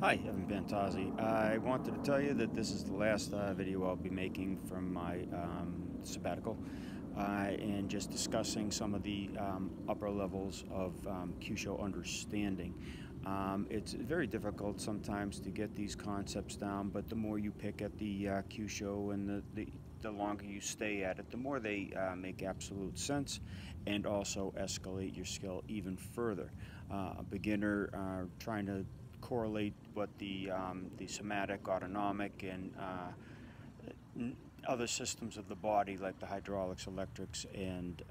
Hi, I'm Pantazi. I wanted to tell you that this is the last video I'll be making from my sabbatical and just discussing some of the upper levels of Kyusho understanding. It's very difficult sometimes to get these concepts down, but the more you pick at the Kyusho and the longer you stay at it, the more they make absolute sense and also escalate your skill even further. A beginner trying to correlate what the somatic, autonomic, and other systems of the body, like the hydraulics, electrics, and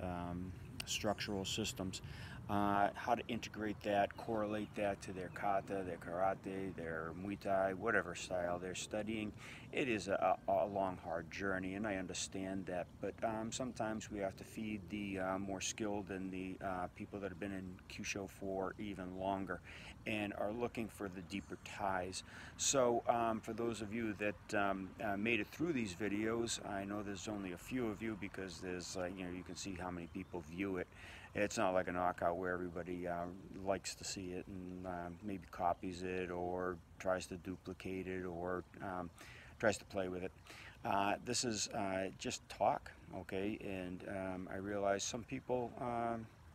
structural systems, how to integrate that, correlate that to their kata, their karate, their Muay Thai, whatever style they're studying. It is a long, hard journey, and I understand that. But sometimes we have to feed the more skilled and the people that have been in Kyusho for even longer and are looking for the deeper ties. So for those of you that made it through these videos, I know there's only a few of you because there's, you can see how many people view it. It's not like a knockout where everybody likes to see it and maybe copies it or tries to duplicate it or tries to play with it. This is just talk, okay? And I realize some people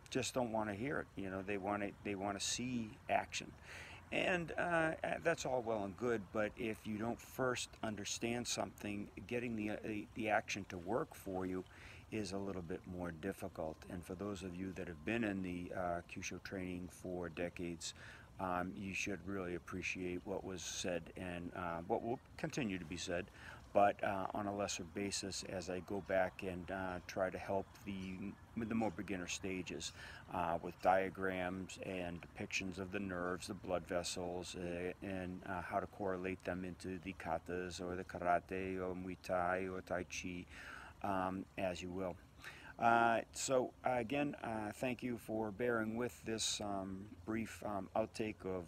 just don't want to hear it. They want to see action. And that's all well and good, but if you don't first understand something, getting the action to work for you is a little bit more difficult. And for those of you that have been in the Kyusho training for decades, you should really appreciate what was said and what will continue to be said, but on a lesser basis as I go back and try to help the more beginner stages with diagrams and depictions of the nerves, the blood vessels, and how to correlate them into the katas or the karate or Muay Thai or Tai Chi, as you will. So again, thank you for bearing with this brief outtake of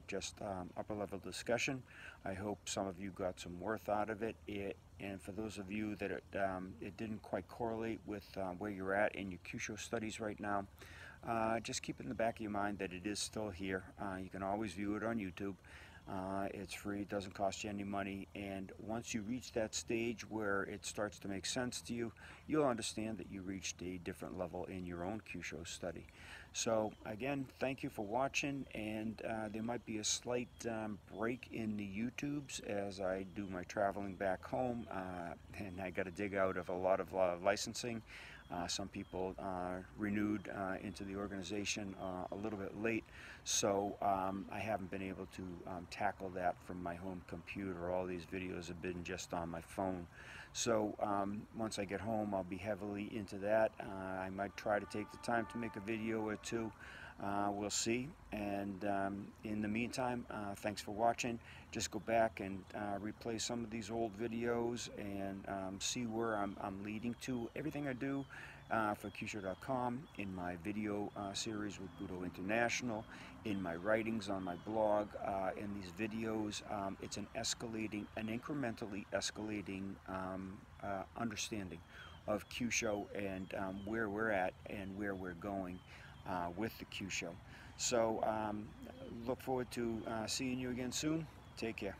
just upper level discussion. I hope some of you got some worth out of it. And for those of you that it didn't quite correlate with where you're at in your Kyusho studies right now, just keep it in the back of your mind that it is still here. You can always view it on YouTube. It's free, it doesn't cost you any money, and once you reach that stage where it starts to make sense to you, you'll understand that you reached a different level in your own Kyusho study. So again, thank you for watching, and there might be a slight break in the YouTubes as I do my traveling back home, and I got to dig out of a lot of licensing. Some people renewed into the organization a little bit late, so I haven't been able to tackle that from my home computer. All these videos have been just on my phone. So once I get home, I'll be heavily into that. I might try to take the time to make a video or two. We'll see. And in the meantime, thanks for watching. Just go back and replay some of these old videos and see where I'm leading to. Everything I do for Kyusho.com, in my video series with Budo International, in my writings on my blog, in these videos, it's an incrementally escalating understanding of Kyusho and where we're at and where we're going with the Kyusho. So look forward to seeing you again soon. Take care.